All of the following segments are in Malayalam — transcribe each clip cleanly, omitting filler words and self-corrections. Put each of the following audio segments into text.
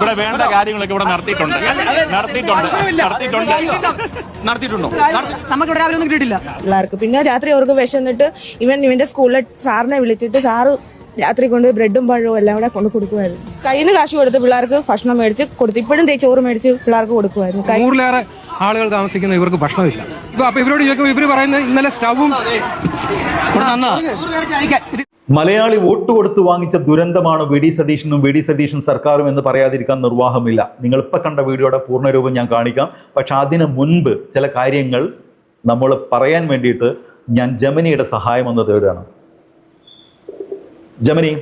ഇവിടെ വേണ്ട കാര്യങ്ങളൊക്കെ ഇവിടെ നടത്തിയിട്ടുണ്ടോ? നമുക്ക് രാവിലെ ഒന്നും കിട്ടിയിട്ടില്ല പിള്ളേർക്ക്. പിന്നെ രാത്രി അവർക്ക് വിശന്നിട്ട് ഇവന്റെ സ്കൂളിലെ സാറിനെ വിളിച്ചിട്ട് സാറ് രാത്രി കൊണ്ട് ബ്രെഡും പഴവും എല്ലാം കൂടെ കൊണ്ട് കൊടുക്കുമായിരുന്നു. കയ്യിൽ നിന്ന് കാശ് കൊടുത്ത് പിള്ളേർക്ക് ഭക്ഷണം മേടിച്ച് കൊടുത്തു. ഇപ്പോഴും ചോറ് മേടിച്ച് പിള്ളേർക്ക് കൊടുക്കുമായിരുന്നു. 100-ലേറെ ആളുകൾ താമസിക്കുന്ന ഇവർക്ക് ഭക്ഷണമില്ല. അപ്പൊ ഇവരോട് ചോദിക്കുമ്പോൾ ഇവര് പറയുന്നത് ഇന്നലെ സ്റ്റവും മലയാളി വോട്ട് കൊടുത്ത് വാങ്ങിച്ച ദുരന്തമാണ് വി ഡി സതീശനും വി ഡി സതീശൻ സർക്കാരും എന്ന് പറയാതിരിക്കാൻ നിർവാഹമില്ല. നിങ്ങൾ ഇപ്പൊ കണ്ട വീഡിയോയുടെ പൂർണ്ണരൂപം ഞാൻ കാണിക്കാം. പക്ഷെ അതിന് മുൻപ് ചില കാര്യങ്ങൾ നമ്മൾ പറയാൻ വേണ്ടിയിട്ട് ഞാൻ ജമിനിയുടെ സഹായം ഒന്ന് തേടുകയാണ്. ജമിനി,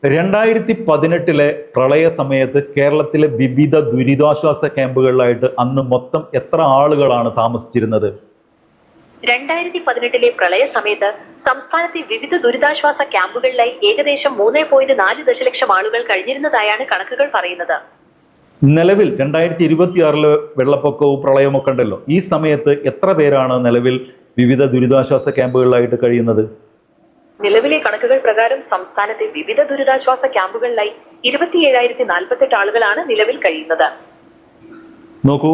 2018 പ്രളയ സമയത്ത് കേരളത്തിലെ വിവിധ ദുരിതാശ്വാസ ക്യാമ്പുകളിലായിട്ട് അന്ന് മൊത്തം എത്ര ആളുകളാണ് താമസിച്ചിരുന്നത്? 2018 പ്രളയ സമയത്ത് സംസ്ഥാനത്തെ വിവിധ ദുരിതാശ്വാസ ക്യാമ്പുകളിലായി ഏകദേശം 3.4 ദശലക്ഷം ആളുകൾ കഴിഞ്ഞിരുന്നതായാണ് കണക്കുകൾ പറയുന്നത്. നിലവിൽ 2026 വെള്ളപ്പൊക്കവും പ്രളയമൊക്കെ ഉണ്ടല്ലോ, ഈ സമയത്ത് എത്ര പേരാണ് നിലവിൽ വിവിധ ദുരിതാശ്വാസ ക്യാമ്പുകളിലായിട്ട് കഴിയുന്നത്? നിലവിലെ കണക്കുകൾ പ്രകാരം സംസ്ഥാനത്തെ വിവിധ ദുരിതാശ്വാസ ക്യാമ്പുകളിലായി 27,048 ആളുകളാണ് നിലവിൽ കഴിയുന്നത്. നോക്കൂ,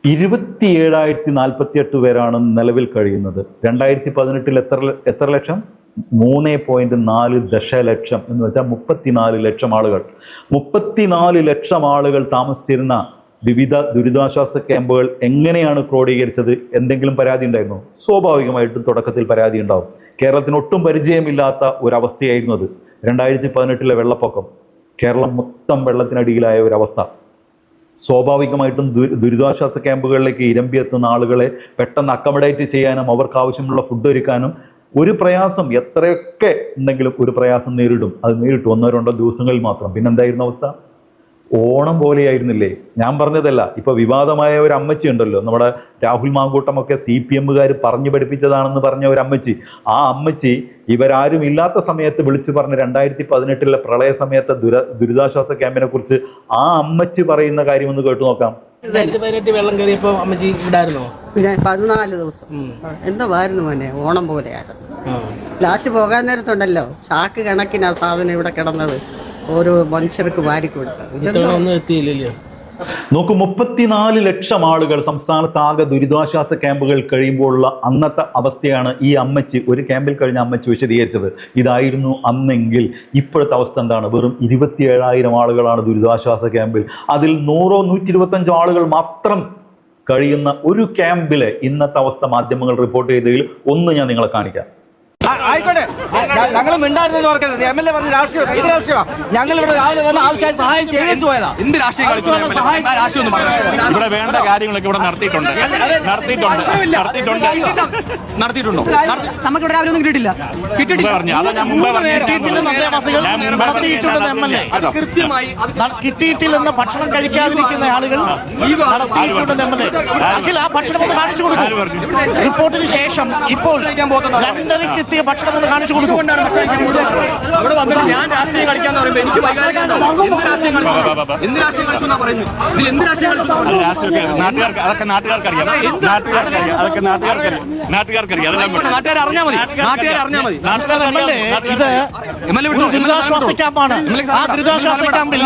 27,048 പേരാണ് നിലവിൽ കഴിയുന്നത്. 2018 എത്ര ലക്ഷം? 3.4 ദശലക്ഷം എന്ന് വെച്ചാൽ 34 ലക്ഷം ആളുകൾ. 34 ലക്ഷം ആളുകൾ താമസിച്ചിരുന്ന വിവിധ ദുരിതാശ്വാസ ക്യാമ്പുകൾ എങ്ങനെയാണ് ക്രോഡീകരിച്ചത്? എന്തെങ്കിലും പരാതി ഉണ്ടായിരുന്നോ? സ്വാഭാവികമായിട്ടും തുടക്കത്തിൽ പരാതി ഉണ്ടാവും. കേരളത്തിന് ഒട്ടും പരിചയമില്ലാത്ത ഒരവസ്ഥയായിരുന്നു അത്. 2018 വെള്ളപ്പൊക്കം, കേരളം മൊത്തം വെള്ളത്തിനടിയിലായ ഒരവസ്ഥ. സ്വാഭാവികമായിട്ടും ദുരിതാശ്വാസ ക്യാമ്പുകളിലേക്ക് ഇരമ്പിയെത്തുന്ന ആളുകളെ പെട്ടെന്ന് അക്കമഡേറ്റ് ചെയ്യാനും അവർക്ക് ആവശ്യമുള്ള ഫുഡ് ഒരുക്കാനും ഒരു പ്രയാസം, എത്രയൊക്കെ ഉണ്ടെങ്കിലും ഒരു പ്രയാസം നേരിടും. അത് നേരിട്ടു 1-2 ദിവസങ്ങളിൽ മാത്രം. പിന്നെന്തായിരുന്നു അവസ്ഥ? ഓണം പോലെയായിരുന്നില്ലേ? ഞാൻ പറഞ്ഞതല്ല, ഇപ്പൊ വിവാദമായ ഒരു അമ്മച്ചി ഉണ്ടല്ലോ, നമ്മുടെ രാഹുൽ മാങ്കൂട്ടമൊക്കെ CPM-കാർ പറഞ്ഞു പഠിപ്പിച്ചതാണെന്ന് പറഞ്ഞ ഒരു അമ്മച്ചി. ആ അമ്മച്ചി ഇവരാരും ഇല്ലാത്ത സമയത്ത് വിളിച്ചു പറഞ്ഞ 2018 പ്രളയ സമയത്തെ ദുരിതാശ്വാസ ക്യാമ്പിനെ കുറിച്ച് ആ അമ്മച്ചി പറയുന്ന കാര്യം ഒന്ന് കേട്ടു നോക്കാം. 2018 വെള്ളം കയറിയപ്പോ അമ്മച്ചി ഇവിടായിരുന്നോ? 14 ദിവസം എന്താ വായിരുന്നു മോനെ, ഓണം പോലെയായിരുന്നു. ലാസ്റ്റ് പോകാൻ നേരത്തുണ്ടല്ലോ ചാക്ക് കണക്കിന് ആ സാധനം ഇവിടെ കിടന്നത് ഓരോ മനുഷ്യർക്ക് വാരി കൊടുത്തു. ഒന്നും എത്തിയില്ലല്ലോ. നോക്കൂ, 34 ലക്ഷം ആളുകൾ സംസ്ഥാനത്താകെ ദുരിതാശ്വാസ ക്യാമ്പുകൾ കഴിയുമ്പോഴുള്ള അന്നത്തെ അവസ്ഥയാണ് ഈ അമ്മച്ചി, ഒരു ക്യാമ്പിൽ കഴിഞ്ഞ അമ്മച്ചി വിശദീകരിച്ചത്. ഇതായിരുന്നു അന്നെങ്കിൽ ഇപ്പോഴത്തെ അവസ്ഥ എന്താണ്? വെറും 27,000 ആളുകളാണ് ദുരിതാശ്വാസ ക്യാമ്പിൽ. അതിൽ 100-125 ആളുകൾ മാത്രം കഴിയുന്ന ഒരു ക്യാമ്പിലെ ഇന്നത്തെ അവസ്ഥ മാധ്യമങ്ങൾ റിപ്പോർട്ട് ചെയ്തതിൽ ഒന്ന് ഞാൻ നിങ്ങളെ കാണിക്കാം. ആയിക്കോട്ടെ, ഞങ്ങൾ മിണ്ടായിരുന്നു ഓർക്കരുത്. MLA പറഞ്ഞ രാഷ്ട്രീയം ഇത് രാഷ്ട്രീയമാണ്. ഞങ്ങൾ ഇവിടെ രാവിലെ വന്ന് ആവശ്യമായി സഹായം ചെയ്തു പോയതാ. എന്ത് രാഷ്ട്രീയം ഇവിടെ വേണ്ട കാര്യങ്ങളൊക്കെ ഇവിടെ നടത്തിയിട്ടുണ്ടോ? നമുക്ക് രാവിലെ ഒന്നും കിട്ടിയിട്ടില്ല. അതാ ഞാൻ മുമ്പേ കിട്ടിയിട്ടില്ലെന്ന് ഭക്ഷണം കഴിക്കാതിരിക്കുന്ന ആളുകൾ നടത്തിയിട്ടുണ്ടെന്ന് MLA. അഖിൽ, ആ ഭക്ഷണം ഒന്ന് കാണിച്ചു കൊടുക്കും. റിപ്പോർട്ടിന് ശേഷം ഇപ്പോൾ 2:30 എത്തിയ ഭക്ഷണം ഒന്ന് കാണിച്ചു കൊടുക്കും. അവിടെ വന്നിട്ട് ഞാൻ രാഷ്ട്രീയം കളിക്കാന്ന് പറയുമ്പോൾ എനിക്ക് വൈകാരികമുണ്ടോ? എന്ത് രാഷ്ട്രീയം കളിച്ചു പറയുന്നു? ഇതിൽ എന്ത് രാഷ്ട്രീയം കളിച്ചു? അതൊക്കെ നാട്ടുകാർക്കറിയാം. നാട്ടുകാരെ അറിഞ്ഞാൽ മതി. ഇത് ഒരു ദുരിതാശ്വാസ ക്യാമ്പാണ്. ആ ദുരിതാശ്വാസ ക്യാമ്പിൽ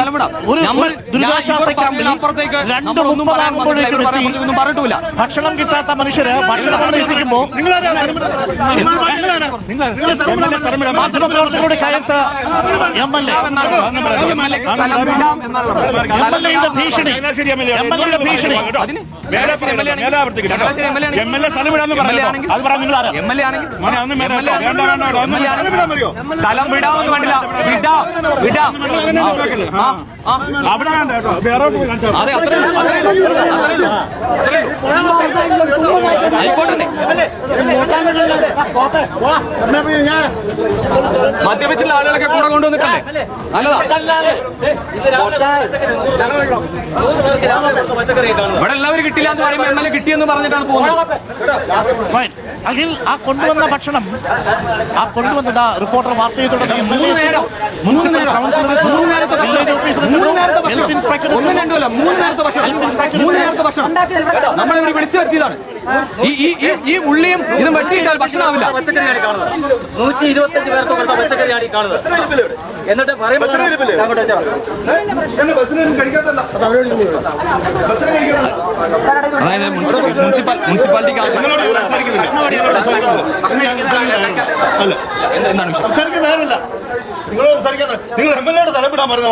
അപ്പുറത്തേക്ക് 2:30 പറഞ്ഞിട്ടില്ല. ഭക്ഷണം കിട്ടാത്ത മനുഷ്യര് ഭക്ഷണം എത്തിക്കുമ്പോ മാധ്യമപ്രവർത്തകരുടെ കയർത്ത് MLA ഭീഷണി. സ്ഥലം വിടാമെന്ന് വേണ്ടില്ല. വിടാം. അതെ, മദ്യപിച്ചുള്ള ആളുകളൊക്കെ കൂടെ കൊണ്ടുവന്നിട്ടല്ലേ? നല്ലതാ. ഇവിടെ എല്ലാവരും കിട്ടില്ല എന്ന് പറയുമ്പോൾ MLA കിട്ടിയെന്ന് പറഞ്ഞിട്ടാണ് പോകുന്നത്. അഖിൽ, ആ കൊണ്ടുവന്ന ഭക്ഷണം, ആ കൊണ്ടുവന്നതാ റിപ്പോർട്ടർ വാർത്ത ചെയ്തിട്ടുണ്ട്. മൂന്ന് നേരത്തെ ഭക്ഷണം നമ്മളിവർ വിളിച്ചു വരുത്തിയതാണ്. ഈ ഉള്ളിയും ഇതും വെട്ടിയിട്ടാൽ ഭക്ഷണമാവില്ല. 120 45 പേർക്ക് കൊടുത്ത പച്ചക്കറിയാണ് ഈ കാണുന്നത്. എന്നിട്ട് പറയുമ്പോൾ അതായത് മുനിസിപ്പാലിറ്റിക്ക് എന്താണ് നിങ്ങൾ എംഎൽഎയുടെ സ്ഥലം വിടാൻ പറയുന്ന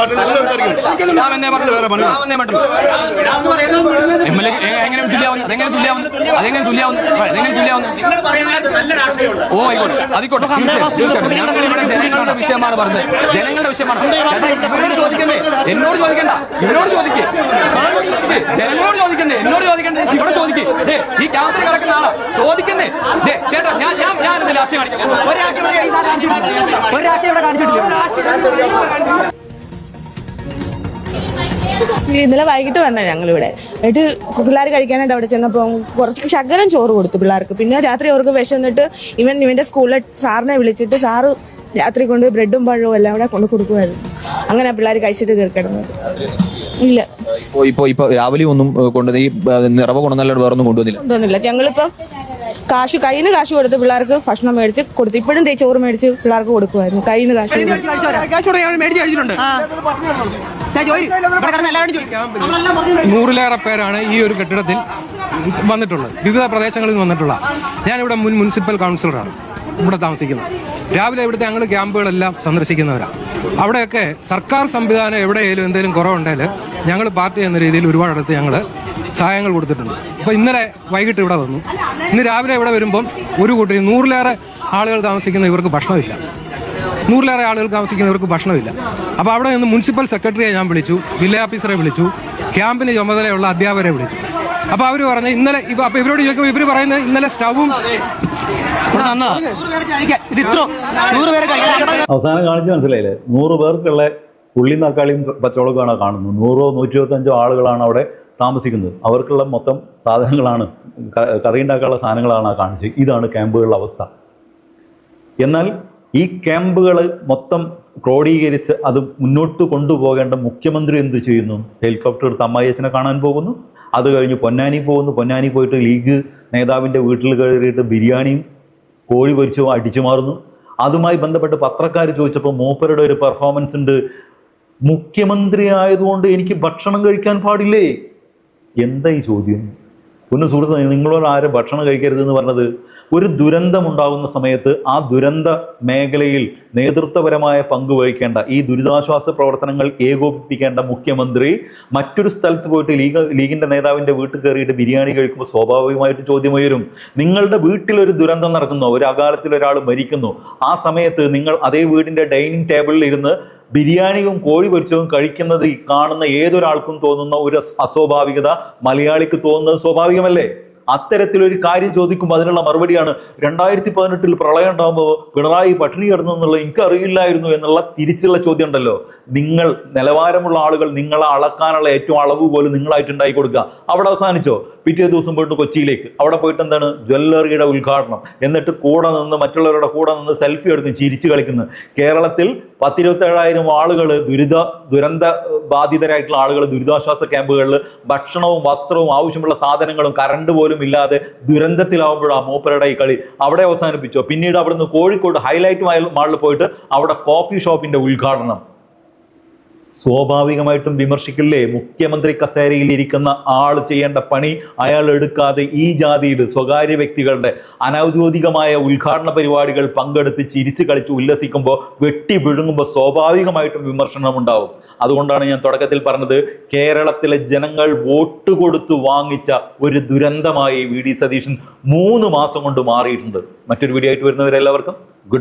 എങ്ങനെ ജനങ്ങളുടെ വിഷയമാണ് പറഞ്ഞത്. ജനങ്ങളുടെ വിഷയമാണ്. എന്നോട് ചോദിക്കണ്ട, എന്നോട് ചോദിക്കേ, ജനങ്ങളോട് ചോദിക്കണ്ടേ, എന്നോട് ചോദിക്കണ്ടേ, ഇവിടെ ചോദിക്കേ. ഈ ക്യാമ്പിൽ കിടക്കുന്ന ആളാ ചോദിക്കുന്നേ. ചേട്ടാ ഞാൻ ഇതിൽ രാഷ്ട്രീയം കാണിക്കാം. ഒരാൾക്ക് ഇവിടെ കാണിച്ചിട്ടില്ല. ഇന്നലെ വൈകിട്ട് വന്നേ ഞങ്ങളിവിടെ എന്നിട്ട് പിള്ളേർ കഴിക്കാനായിട്ട് അവിടെ ചെന്നപ്പോൾ കുറച്ച് ശകലം ചോറ് കൊടുത്തു പിള്ളേർക്ക്. പിന്നെ രാത്രി അവർക്ക് വിശന്നിട്ട് ഇവന്റെ സ്കൂളിലെ സാറിനെ വിളിച്ചിട്ട് സാറ് രാത്രി കൊണ്ട് ബ്രെഡും പഴവും എല്ലാം അവിടെ കൊണ്ട് കൊടുക്കുമായിരുന്നു. അങ്ങനെ പിള്ളേർ കഴിച്ചിട്ട് തീർക്കിടുന്നത് ഇല്ല. ഇപ്പൊ രാവിലെ ഒന്നും കൊണ്ടുവന്ന് ഈ നിറവ കൊണ്ടുവന്നല്ലോ, വേറൊന്നും കൊണ്ടുവന്നില്ല. ഞങ്ങളിപ്പം കയ്യിൽ നിന്ന് കാശ് കൊടുത്ത് പിള്ളേർക്ക് ഭക്ഷണം മേടിച്ച് കൊടുത്തു. ഇപ്പോഴും ചോറ് മേടിച്ച് പിള്ളേർക്ക് കൊടുക്കുമായിരുന്നു. കയ്യിൽ നിന്ന് കാശ് മേടിച്ചിട്ടുണ്ട്. 100-ലേറെ പേരാണ് ഈ ഒരു കെട്ടിടത്തിൽ വന്നിട്ടുള്ളത്, വിവിധ പ്രദേശങ്ങളിൽ നിന്ന് വന്നിട്ടുള്ള. ഞാനിവിടെ മുനിസിപ്പൽ കൗൺസിലറാണ് ഇവിടെ താമസിക്കുന്നത്. രാവിലെ ഇവിടുത്തെ ഞങ്ങൾ ക്യാമ്പുകളെല്ലാം സന്ദർശിക്കുന്നവരാണ്. അവിടെയൊക്കെ സർക്കാർ സംവിധാനം എവിടെയെങ്കിലും എന്തെങ്കിലും കുറവുണ്ടെങ്കിൽ ഞങ്ങൾ പാർട്ടി എന്ന രീതിയിൽ ഒരുപാടടുത്ത് ഞങ്ങൾ സഹായങ്ങൾ കൊടുത്തിട്ടുണ്ട്. അപ്പോൾ ഇന്നലെ വൈകിട്ട് ഇവിടെ വന്നു. ഇന്ന് രാവിലെ ഇവിടെ വരുമ്പം ഒരു കൂട്ടി 100-ലേറെ ആളുകൾ താമസിക്കുന്ന ഇവർക്ക് ഭക്ഷണമില്ല. 100-ലേറെ ആളുകൾ താമസിക്കുന്നവർക്ക് ഭക്ഷണമില്ല. അപ്പോൾ അവിടെ നിന്ന് മുനിസിപ്പൽ സെക്രട്ടറിയെ ഞാൻ വിളിച്ചു, വില്ലേജ് ഓഫീസറെ വിളിച്ചു, ക്യാമ്പിന് ചുമതലയുള്ള അധ്യാപകരെ വിളിച്ചു. അപ്പോൾ അവർ പറഞ്ഞ ഇന്നലെ അപ്പോൾ ഇവരോട് ചോദിക്കുമ്പോൾ ഇവർ പറയുന്നത് ഇന്നലെ സ്റ്റവും അവസാനം കാണിച്ച് മനസ്സിലായില്ലേ? 100 പേർക്കുള്ള ഉള്ളി തക്കാളിയും പച്ചമുളകാണ് കാണുന്നത്. 100-ഓ 125-ഓ ആളുകളാണ് അവിടെ താമസിക്കുന്നത്. അവർക്കുള്ള മൊത്തം സാധനങ്ങളാണ്, കറി ഉണ്ടാക്കാനുള്ള സാധനങ്ങളാണ് കാണിച്ചത്. ഇതാണ് ക്യാമ്പുകളുടെ അവസ്ഥ. എന്നാൽ ഈ ക്യാമ്പുകൾ മൊത്തം ക്രോഡീകരിച്ച് അത് മുന്നോട്ട് കൊണ്ടുപോകേണ്ട മുഖ്യമന്ത്രി എന്ത് ചെയ്യുന്നു? ഹെലികോപ്റ്റർ എടുത്ത് അമ്മായിയച്ഛനെ കാണാൻ പോകുന്നു. അത് കഴിഞ്ഞ് പൊന്നാനി പോകുന്നു. പൊന്നാനി പോയിട്ട് ലീഗ് നേതാവിൻ്റെ വീട്ടിൽ കയറിയിട്ട് ബിരിയാണിയും കോഴി പൊരിച്ചും അടിച്ചു മാറുന്നു. അതുമായി ബന്ധപ്പെട്ട് പത്രക്കാർ ചോദിച്ചപ്പോൾ മൂപ്പരുടെ ഒരു പെർഫോമൻസ് ഉണ്ട്. മുഖ്യമന്ത്രി ആയതുകൊണ്ട് എനിക്ക് ഭക്ഷണം കഴിക്കാൻ പാടില്ലേ? എന്താ ഈ ചോദ്യം? ഒന്ന് സുഹൃത്ത്, നിങ്ങളോട് ആരും ഭക്ഷണം കഴിക്കരുതെന്ന് പറഞ്ഞത്? ഒരു ദുരന്തമുണ്ടാകുന്ന സമയത്ത് ആ ദുരന്ത മേഖലയിൽ നേതൃത്വപരമായ പങ്ക് വഹിക്കേണ്ട, ഈ ദുരിതാശ്വാസ പ്രവർത്തനങ്ങൾ ഏകോപിപ്പിക്കേണ്ട മുഖ്യമന്ത്രി മറ്റൊരു സ്ഥലത്ത് പോയിട്ട് ലീഗിൻ്റെ നേതാവിൻ്റെ വീട്ടിൽ കയറിയിട്ട് ബിരിയാണി കഴിക്കുമ്പോൾ സ്വാഭാവികമായിട്ട് ചോദ്യം ഉയരും. നിങ്ങളുടെ വീട്ടിലൊരു ദുരന്തം നടക്കുന്നു, ഒരു അകാലത്തിൽ ഒരാൾ മരിക്കുന്നു. ആ സമയത്ത് നിങ്ങൾ അതേ വീടിൻ്റെ ഡൈനിങ് ടേബിളിൽ ഇരുന്ന് ബിരിയാണിയും കോഴി പൊരിച്ചതും കഴിക്കുന്നത് ഈ കാണുന്ന ഏതൊരാൾക്കും തോന്നുന്ന ഒരു അസ്വാഭാവികത മലയാളിക്ക് തോന്നുന്നത് സ്വാഭാവികമല്ലേ? അത്തരത്തിലൊരു കാര്യം ചോദിക്കുമ്പോൾ അതിനുള്ള മറുപടിയാണ് 2018 പ്രളയം ഉണ്ടാകുമ്പോൾ പിണറായി പട്ടിണി കിടന്നു എന്നുള്ളത് എനിക്കറിയില്ലായിരുന്നു എന്നുള്ള തിരിച്ചുള്ള ചോദ്യം ഉണ്ടല്ലോ. നിങ്ങൾ നിലവാരമുള്ള ആളുകൾ നിങ്ങളെ അളക്കാനുള്ള ഏറ്റവും അളവ് പോലും നിങ്ങളായിട്ട് ഉണ്ടാക്കി കൊടുക്കുക. അവിടെ അവസാനിച്ചോ? പിറ്റേ ദിവസം പോയിട്ട് കൊച്ചിയിലേക്ക്, അവിടെ പോയിട്ട് എന്താണ് ജ്വല്ലറിയുടെ ഉദ്ഘാടനം, എന്നിട്ട് കൂടെ നിന്ന് മറ്റുള്ളവരുടെ കൂടെ നിന്ന് സെൽഫി എടുക്കും, ചിരിച്ചു കളിക്കുന്നു. കേരളത്തിൽ 10-27,000 ആളുകൾ ദുരന്ത ബാധിതരായിട്ടുള്ള ആളുകൾ ദുരിതാശ്വാസ ക്യാമ്പുകളിൽ ഭക്ഷണവും വസ്ത്രവും ആവശ്യമുള്ള സാധനങ്ങളും കറണ്ട് പോലും ഇല്ലാതെ ദുരന്തത്തിലാവുമ്പോഴാണ് മൂപ്പരുടെ ഈ കളി. അവിടെ അവസാനിപ്പിച്ചോ? പിന്നീട് അവിടുന്ന് കോഴിക്കോട് ഹൈലൈറ്റ് മാളിൽ പോയിട്ട് അവിടെ കോഫി ഷോപ്പിന്റെ ഉദ്ഘാടനം. സ്വാഭാവികമായിട്ടും വിമർശിക്കില്ലേ? മുഖ്യമന്ത്രി കസേരയിൽ ഇരിക്കുന്ന ആൾ ചെയ്യേണ്ട പണി അയാൾ എടുക്കാതെ ഈ ജാതിയിൽ സ്വകാര്യ വ്യക്തികളുടെ അനൗദ്യോഗികമായ ഉദ്ഘാടന പരിപാടികൾ പങ്കെടുത്ത് ചിരിച്ചു കളിച്ച് ഉല്ലസിക്കുമ്പോൾ വെട്ടി വിഴുങ്ങുമ്പോൾ സ്വാഭാവികമായിട്ടും വിമർശനം ഉണ്ടാവും. അതുകൊണ്ടാണ് ഞാൻ തുടക്കത്തിൽ പറഞ്ഞത്, കേരളത്തിലെ ജനങ്ങൾ വോട്ട് കൊടുത്ത് വാങ്ങിച്ച ഒരു ദുരന്തമായി വി ഡി സതീശൻ 3 മാസം കൊണ്ട് മാറിയിട്ടുണ്ട്. മറ്റൊരു വീഡിയോ ആയിട്ട് വരുന്നവരെല്ലാവർക്കും ഗുഡ് ബൈ.